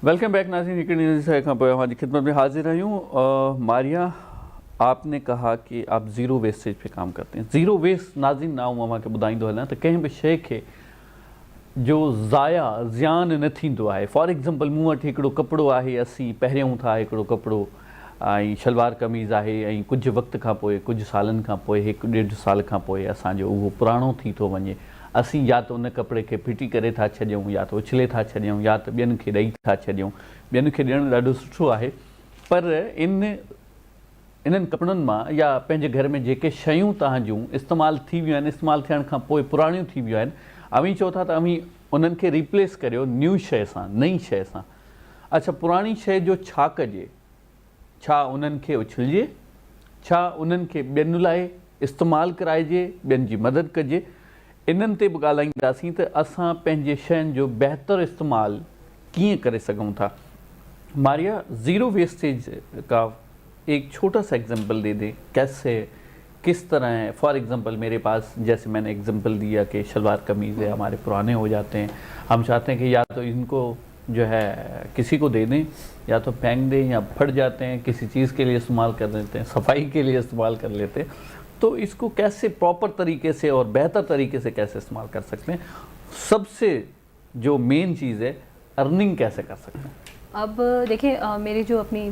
Welcome back नाज़रीन, हमारी खिदमत में हाजिर आयूँ। मारिया, आपने कहा कि आप ज़ीरो वेस्टेज पे काम करते हैं। ज़ीरो वेस्ट नाज़रीन ना मां खे ॿुधाईंदो हलां त कंहिं बि शइ खे जो ज़ाया ज़ियान न थींदो आहे। फॉर एग्ज़ाम्पल मूं वटि हिकिड़ो कपिड़ो आहे, असीं पहिरियों था हिकिड़ो कपिड़ो ऐं शलवार कमीज़ आहे ऐं कुझु वक़्त खां पोइ, कुझु सालनि खां पोइ, 1-1.5 साल खां पोइ असांजो उहो पुराणो थी थो वञे। असीं या त उन कपिड़े खे फिटी करे था छॾियूं, या त उछले था छॾियूं, या त ॿियनि खे ॾेई था छॾियूं। ॿियनि खे ॾियणु ॾाढो सुठो आहे, पर इन्हनि कपिड़नि मां या पंहिंजे घर में जेके शयूं तव्हां जूं इस्तेमालु थी वियूं आहिनि, इस्तेमालु थियण खां पोइ पुराणियूं थी वियूं आहिनि, अवी चओ था त अवी उन्हनि खे रिप्लेस करियो न्यू शइ सां, नई शइ सां। अच्छा, पुराणी शइ जो छा कजे? छा उन्हनि खे उछलिजे? छा उन्हनि खे ॿियनि लाइ इस्तेमालु कराइजे, ॿियनि जी मदद कजे? इन्हनि ते बि ॻाल्हाईंदासीं त असां पंहिंजे शयुनि जो बहितर इस्तेमालु कीअं करे सघूं था। मारिया, ज़ीरो वेस्टेज का एक छोटा सा एग्जाम्पल दे दें, कैसे, किस तरह है। फॉर एग्जांपल मेरे पास, जैसे मैंने एग्जांपल दिया कि शलवार कमीज़ है, हमारे पुराने हो जाते हैं, हम चाहते हैं कि या तो इनको जो है किसी को दे दें, या तो फेंक दें, या फट जाते हैं, किसी चीज़ के लिए इस्तेमाल कर लेते हैं, सफाई के लिए इस्तेमाल कर लेते हैं। तो इसको कैसे प्रॉपर तरीके से और बेहतर तरीके से कैसे इस्तेमाल कर सकते हैं? सबसे जो मेन चीज़ है, अर्निंग कैसे कर सकते हैं? अब देखिए, मेरी जो अपनी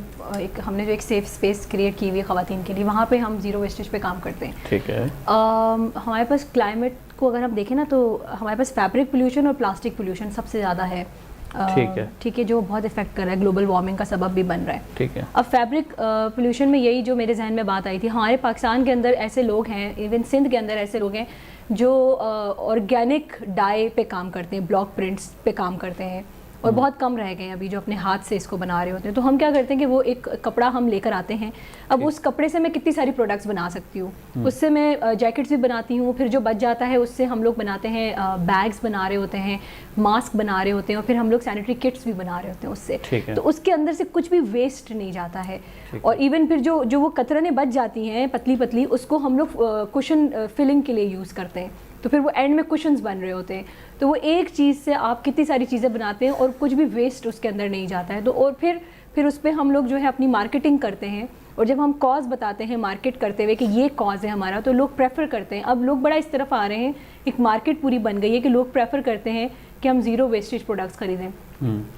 हमने जो एक सेफ स्पेस क्रिएट की हुई है ख़वातीन के लिए, वहाँ पे हम ज़ीरो वेस्टेज पे काम करते हैं। ठीक है। हमारे पास क्लाइमेट को अगर हम देखें ना, तो हमारे पास फैब्रिक पोल्यूशन और प्लास्टिक पोल्यूशन सबसे ज़्यादा है। ठीक है, जो बहुत इफेक्ट कर रहा है, ग्लोबल वार्मिंग का सबब भी बन रहा है। ठीक है। अब फैब्रिक पोल्यूशन में यही जो मेरे जहन में बात आई थी, हमारे पाकिस्तान के अंदर ऐसे लोग हैं, इवन सिंध के अंदर ऐसे लोग हैं जो ऑर्गेनिक डाई पे काम करते हैं, ब्लॉक प्रिंट्स पे काम करते हैं, और बहुत कम रह गए हैं अभी जो अपने हाथ से इसको बना रहे होते हैं। तो हम क्या करते हैं कि वो एक कपड़ा हम लेकर आते हैं। अब उस कपड़े से मैं कितनी सारी प्रोडक्ट्स बना सकती हूँ, उससे मैं जैकेट्स भी बनाती हूँ, फिर जो बच जाता है उससे हम लोग बनाते हैं, बैग्स बना रहे होते हैं, मास्क बना रहे होते हैं, और फिर हम लोग सैनिटरी किट्स भी बना रहे होते हैं उससे। तो उसके अंदर से कुछ भी वेस्ट नहीं जाता है। और इवन फिर जो वो कतरनें बच जाती हैं पतली पतली, उसको हम लोग कुशन फिलिंग के लिए यूज़ करते हैं। तो फिर वो एंड में कुशन्स बन रहे होते हैं। तो वो एक चीज़ से आप कितनी सारी चीज़ें बनाते हैं और कुछ भी वेस्ट उसके अंदर नहीं जाता है। तो और फिर उस पर हम लोग जो है अपनी मार्केटिंग करते हैं, और जब हम कॉज बताते हैं मार्केट करते हुए कि ये कॉज है हमारा, तो लोग प्रेफर करते हैं। अब लोग बड़ा इस तरफ आ रहे हैं, एक मार्केट पूरी बन गई है कि लोग प्रेफर करते हैं कि हम ज़ीरो वेस्टेज प्रोडक्ट्स खरीदें,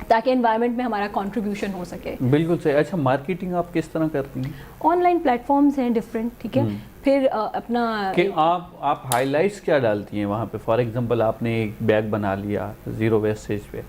ताकि एनवायरनमेंट में हमारा कंट्रीब्यूशन हो सके। बिल्कुल सही। अच्छा, मार्केटिंग आप किस तरह करती हैं? ऑनलाइन प्लेटफॉर्म्स हैं डिफरेंट, ठीक है। फिर अपना कि आप हाइलाइट्स क्या डालती हैं वहाँ पे? फॉर एग्जांपल आपने एक बैग बना लिया ज़ीरो वेस्टेज पे,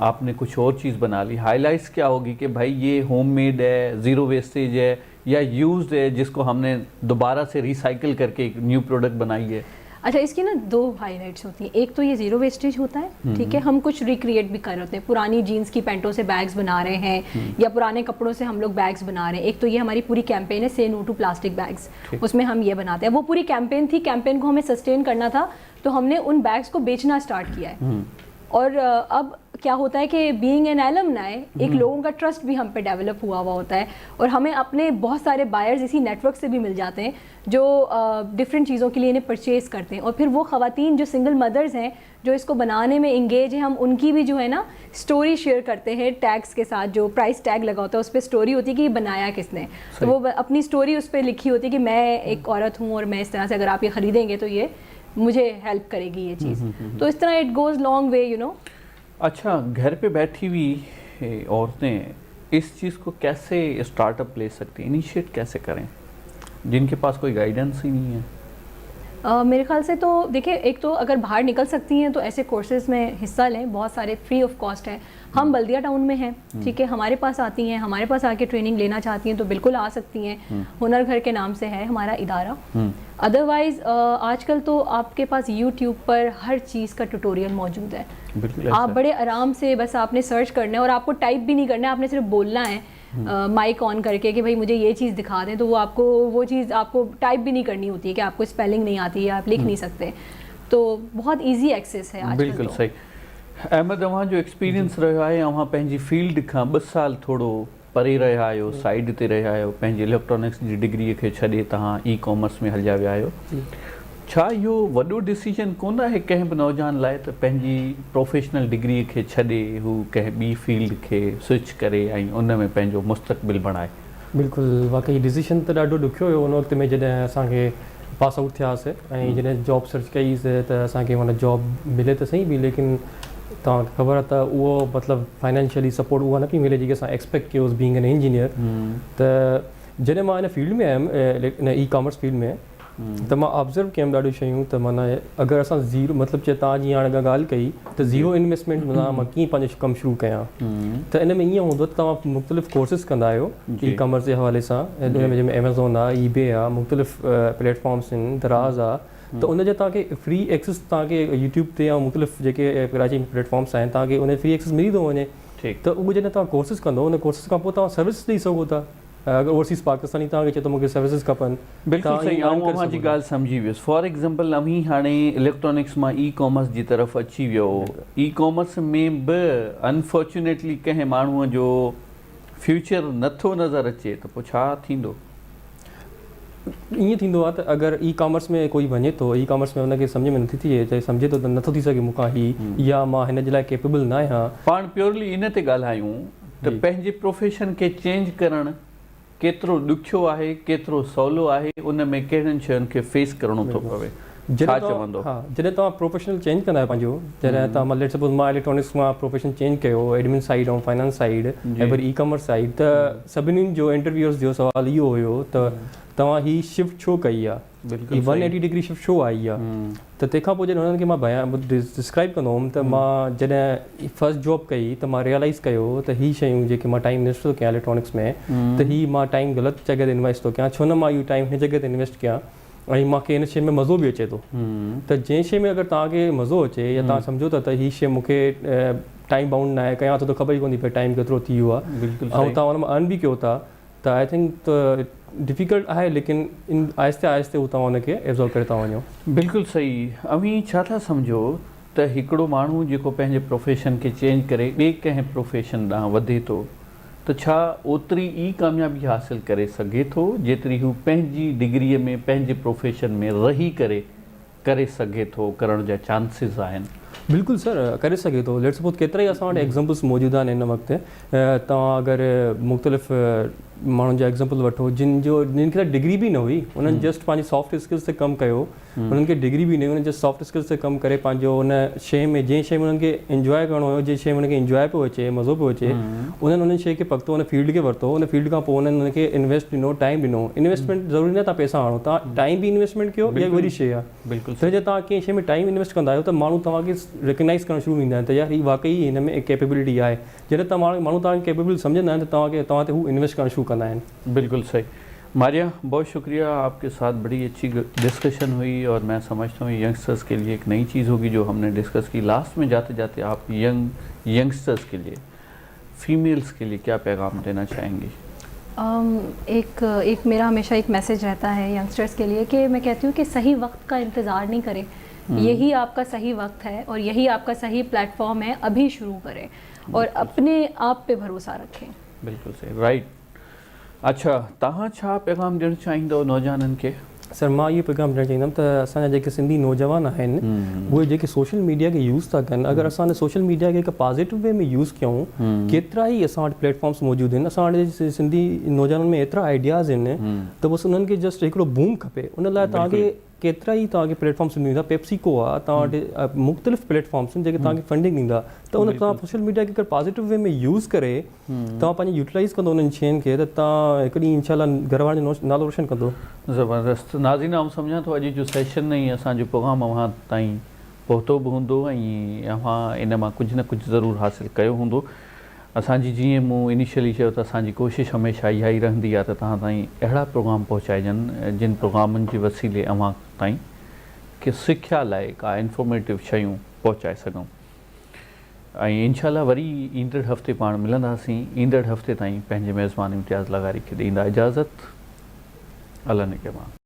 आपने कुछ और चीज़ बना ली, हाइलाइट्स क्या होगी कि भाई ये होममेड है, ज़ीरो वेस्टेज है, या यूज्ड है जिसको हमने दोबारा से रिसाइकिल करके एक न्यू प्रोडक्ट बनाई है? अच्छा, इसकी ना दो हाईलाइट्स होती हैं। एक तो ये ज़ीरो वेस्टेज होता है, ठीक है, हम कुछ रिक्रिएट भी कर रहे होते हैं, पुरानी जीन्स की पैंटों से बैग्स बना रहे हैं, या पुराने कपड़ों से हम लोग बैग्स बना रहे हैं। एक तो ये हमारी पूरी कैंपेन है, से नो टू प्लास्टिक बैग्स, उसमें हम ये बनाते हैं। वो पूरी कैंपेन थी, कैंपेन को हमें सस्टेन करना था, तो हमने उन बैग्स को बेचना स्टार्ट किया है। और अब क्या होता है कि बीइंग एन एलुमनाई, एक लोगों का ट्रस्ट भी हम पे डेवलप हुआ होता है, और हमें अपने बहुत सारे बायर्स इसी नेटवर्क से भी मिल जाते हैं जो डिफरेंट चीज़ों के लिए इन्हें परचेज करते हैं। और फिर वो ख़वातीन जो सिंगल मदर्स हैं जो इसको बनाने में इंगेज हैं, हम उनकी भी जो है ना स्टोरी शेयर करते हैं टैग्स के साथ। जो प्राइस टैग लगा होता है उस पर स्टोरी होती है कि ये बनाया किसने, तो वो अपनी स्टोरी उस पर लिखी होती है कि मैं एक औरत हूँ और मैं इस तरह से, अगर आप ये ख़रीदेंगे तो ये मुझे हेल्प करेगी ये चीज़। तो इस तरह it goes long way, you know. अच्छा, घर पे बैठी हुई औरतें इस चीज़ को कैसे स्टार्टअप ले सकती हैं, इनिशिएट कैसे करें, जिनके पास कोई गाइडेंस ही नहीं है? मेरे ख्याल से तो देखिए, एक तो अगर बाहर निकल सकती हैं तो ऐसे कोर्सेज में हिस्सा लें, बहुत सारे फ्री ऑफ कॉस्ट हैं। हम बल्दिया टाउन में हैं, ठीक है, हमारे पास आती हैं, हमारे पास आके ट्रेनिंग लेना चाहती हैं तो बिल्कुल आ सकती हैं। हुनर घर के नाम से है हमारा इदारा। अदरवाइज़ आजकल तो आपके पास यूट्यूब पर हर चीज़ का ट्यूटोरियल मौजूद है। आप बड़े आराम से, बस आपने सर्च करना है और आपको टाइप भी नहीं करना है, आपने सिर्फ बोलना है माइक ऑन करके कि भाई मुझे ये चीज़ दिखा दें, तो वो आपको वो चीज़ आपको टाइप भी नहीं करनी होती है कि आपको स्पेलिंग नहीं आती है, आप लिख नहीं सकते। तो बहुत इजी एक्सेस है आजकल। बिल्कुल सही। अहमद, अवां जो एक्सपीरियंस रहियो आहे, अवां पंहिंजी फील्ड खां 2 साल थोरो परे रहिया आहियो, साइड ते रहिया आहियो, पंहिंजी इलेक्ट्रॉनिक्स जी डिग्रीअ खे छॾे तव्हां ई कॉमर्स में हलिया विया आहियो। छा इहो वॾो डिसीजन कोन आहे कंहिं बि नौजवान लाइ त पंहिंजी प्रोफेशनल डिग्रीअ खे छॾे हू कंहिं ॿी फील्ड खे स्विच करे ऐं उन में पंहिंजो मुस्तक़बिल बणाए? बिल्कुलु, वाक़ई डिसीजन त ॾाढो ॾुखियो हुयो उन वक़्त में जॾहिं असांखे पास आउट थियासीं ऐं जॾहिं जॉब सर्च कईसीं त असांखे माना जॉब मिले त सही बि, लेकिन तव्हांखे ख़बर आहे त उहो मतिलबु फाइनेंशियली सपोर्ट उहा न पई मिले जेकी असां एक्सपेक्ट कयोसीं बीइंग एन इंजीनियर। त जॾहिं मां हिन फील्ड में आयुमि इन ई कॉमर्स फील्ड में, त मां ऑब्ज़र्व कयमि ॾाढियूं शयूं त माना अगरि असां ज़ीरो मतिलबु जीअं तव्हां जीअं हाणे ॻाल्हि कई त ज़ीरो इन्वेस्टमेंट मां कीअं पंहिंजो कमु शुरू कयां, त इन में ईअं हूंदो त तव्हां मुख़्तलिफ़ कोर्सिस कंदा आहियो ई कॉमर्स जे हवाले सां, हुन में जंहिंमें एमेज़ॉन आहे, ईबे आहे, मुख़्तलिफ़ प्लेटफॉर्म्स आहिनि, दराज़ आहे, त उनजे तव्हांखे फ्री एक्सेस तव्हांखे यूट्यूब ते या मुख़्तलिफ़ जेके कराची में प्लेटफॉर्म्स आहिनि तव्हांखे उन फ्री एक्सेस मिली थो वञे। त उहो जॾहिं तव्हां कोर्सिस कंदो उन कोर्सिस खां पोइ तव्हां सर्विस ॾेई सघो था। अगर ओवरसीज़ पाकिस्तानी तव्हांखे चए थो मूंखे सर्विसिस खपनि, बिल्कुलु सही, आउं अव्हां जी ॻाल्हि सम्झी वियुसि। फॉर एग्ज़ाम्पल अव्हीं हाणे इलेक्ट्रॉनिक्स मां ई कॉमर्स जी तरफ़ अची वियो, ई कॉमर्स में बि अनफॉर्चुनेटली कंहिं माण्हूअ जो फ्यूचर नथो नज़र अचे त पोइ छा थींदो? ईअं थींदो आहे त अगरि ई कॉमर्स में कोई वञे थो, ई कॉमर्स में हुनखे सम्झ में नथी थिए त सम्झे थो त नथो थी सघे मूंखां या मां हिन जे लाइ केपेबल न आहियां। पाण प्योरली इन ते ॻाल्हायूं त पंहिंजे प्रोफेशन खे चेंज करणु केतिरो ॾुखियो आहे, केतिरो सवलो आहे, उन में कहिड़ियुनि शयुनि खे फेस करिणो थो पवे, छा चवंदो? हा, जॾहिं तव्हां प्रोफेशनल चेंज कंदा आहियो पंहिंजो, जॾहिं तव्हां लेट्स सपोज़ मां इलेक्ट्रॉनिक्स मां प्रोफेशन चेंज कयो, एडमिन साइड ऐं फाइनेंस साइड ऐं वरी ई कॉमर्स साइड, त सभिनीनि जो इंटरव्यूअर्स जो सुवाल इहो हुयो त तव्हां ही शिफ्ट छो कई आहे, 180 डिग्री शिफ्ट छो आई आहे। त तंहिंखां पोइ जॾहिं हुननि खे मां डिस्क्राइब कंदो हुउमि त मां जॾहिं फर्स्ट जॉब कई त मां रियलाइज़ कयो त ही शयूं जेके मां टाइम इन्वेस्ट थो कयां इलेक्ट्रॉनिक्स में, त ही मां टाइम ग़लति जॻह ते इन्वेस्ट थो कयां, छो न मां इहो टाइम हिन जॻह ते इन्वेस्ट कयां ऐं मूंखे हिन शइ में मज़ो बि अचे थो। त जंहिं शइ में अगरि तव्हांखे मज़ो अचे या तव्हां सम्झो था त ही शइ मूंखे टाइम बाउंड न आहे, कयां थो त ख़बर ई कोन्हे पई टाइम केतिरो थी वियो आहे, ऐं तव्हां हुन में अर्न बि कयो था, त आई थिंक त डिफ़िकल्ट आहे, लेकिन आहिस्ते आहिस्ते हू तव्हां हुनखे एब्ज़ॉर्व करे था वञो। बिल्कुलु सही। अव्हीं छा था सम्झो त हिकिड़ो माण्हू जेको पंहिंजे प्रोफेशन खे चेंज करे ॿिए कंहिं प्रोफेशन ॾांहुं वधे थो त छा ओतिरी ई कामयाबी हासिलु करे सघे थो जेतिरी हू पंहिंजी डिग्रीअ में पंहिंजे प्रोफेशन में रही करे सघे थो, करण जा चांसिस आहिनि? बिल्कुलु सर, करे सघे थो। लेट्स सपोज़ केतिरा ई असां वटि एग्ज़ाम्पल्स मौजूदु आहिनि हिन वक़्तु। तव्हां अगरि मुख़्तलिफ़ माण्हुनि जा एग्ज़ाम्पल वठो जिन खे डिग्री बि न हुई, उन्हनि जस्ट पंहिंजी सॉफ्ट स्किल्स ते कमु कयो, उन्हनि खे डिग्री बि न हुई, उन्हनि जस्ट सॉफ्ट स्किल्स ते कमु करे पंहिंजो उन शइ में जंहिं शइ में उन्हनि खे इंजॉय करिणो हुयो, जंहिं शइ में उनखे इंजॉय पियो अचे, मज़ो पियो अचे, उन्हनि उन शइ खे पकितो, उन फील्ड खे वरितो, उन फील्ड खां पोइ उन्हनि उनखे इन्वेस्ट ॾिनो, टाइम ॾिनो। इन्वेस्टमेंट ज़रूरी न तव्हां पैसा आणो, तव्हां टाइम बि इन्वेस्टमेंट कयो, इहा वॾी शइ आहे। बिल्कुलु। त जे तव्हां कंहिं शइ में टाइम इन्वेस्ट कंदा आहियो त माण्हू तव्हांखे रिकग्नाइज़ करणु शुरू थींदा आहिनि त यार ही वाक़ई हिन में कैपेबिलिटी आहे। जॾहिं तव्हां माण्हू तव्हांखे कैपेबल सम्झंदा आहिनि त तव्हां ते हू इन्वेस्ट करणु शुरू कंदा आहिनि। बिल्कुल सही। मारिया, बहुत शुक्रिया, आपके साथ बड़ी अच्छी डिस्कशन हुई और मैं समझता हूँ यंगस्टर्स के लिए एक नई चीज़ होगी जो हमने डिस्कस की। लास्ट में जाते जाते आप यंगस्टर्स के लिए, फीमेल्स के लिए क्या पैगाम देना चाहेंगी? एक मेरा हमेशा एक मैसेज रहता है यंगस्टर्स के लिए कि मैं कहती हूँ कि सही वक्त का इंतज़ार नहीं करें, यही आपका सही वक्त है और यही आपका सही प्लेटफॉर्म है, अभी शुरू करें और अपने आप पे भरोसा रखें। बिल्कुल सही, राइट। अच्छा, तव्हां छा पैगाम ॾियणु चाहींदो नौजवाननि खे? सर, मां इहो पैगाम ॾियणु चाहींदुमि त असांजा जेके सिंधी नौजवान आहिनि उहे जेके सोशल मीडिया खे यूज़ था कनि, अगरि असां सोशल मीडिया खे हिकु पॉज़िटिव वे में यूज़ कयूं, केतिरा ई असां वटि प्लेटफॉर्म्स मौजूदु आहिनि। असां वटि सिंधी नौजवाननि में एतिरा आइडियाज़ आहिनि त बसि उन्हनि खे जस्ट हिकिड़ो बूम खपे। उन लाइ तव्हांखे केतिरा ई तव्हांखे प्लेटफॉर्म्स ॾींदा, पेप्सिको आहे, तव्हां वटि मुख़्तलिफ़ प्लेटफॉर्म्स आहिनि जेके तव्हांखे फंडिंग ॾींदा, त उन तव्हां सोशल मीडिया खे अगरि पॉज़िटिव वे में यूज़ करे तव्हां पंहिंजी यूटिलाइज़ कंदो उन्हनि शयुनि खे, त तव्हां हिकु ॾींहुं इंशाअल्लाह घर वारनि जो नालो रोशन कंदो। ज़बरदस्त। नाज़रीन, आउं सम्झां थो अॼु जो सेशन ऐं असांजो प्रोग्राम अव्हां ताईं पहुतो बि हूंदो ऐं अव्हां इन मां कुझु न कुझु ज़रूरु हासिलु कयो हूंदो। असांजी जीअं मूं इनिशियली चयो त असांजी कोशिशि हमेशह इहा ई रहंदी आहे त तव्हां ताईं अहिड़ा प्रोग्राम पहुचाइजनि जिन प्रोग्रामनि जे वसीले अव्हां ताईं कि सिख्या लाइ का इंफॉर्मेटिव शयूं पहुचाए सघूं। ऐं इंशाअल्लाह वरी ईंदड़ हफ़्ते पाण मिलंदासीं। ईंदड़ हफ़्ते ताईं पंहिंजे मेज़बान इम्तियाज़ लगारी खे ॾींदा इजाज़त। अल्लाह निगहबान।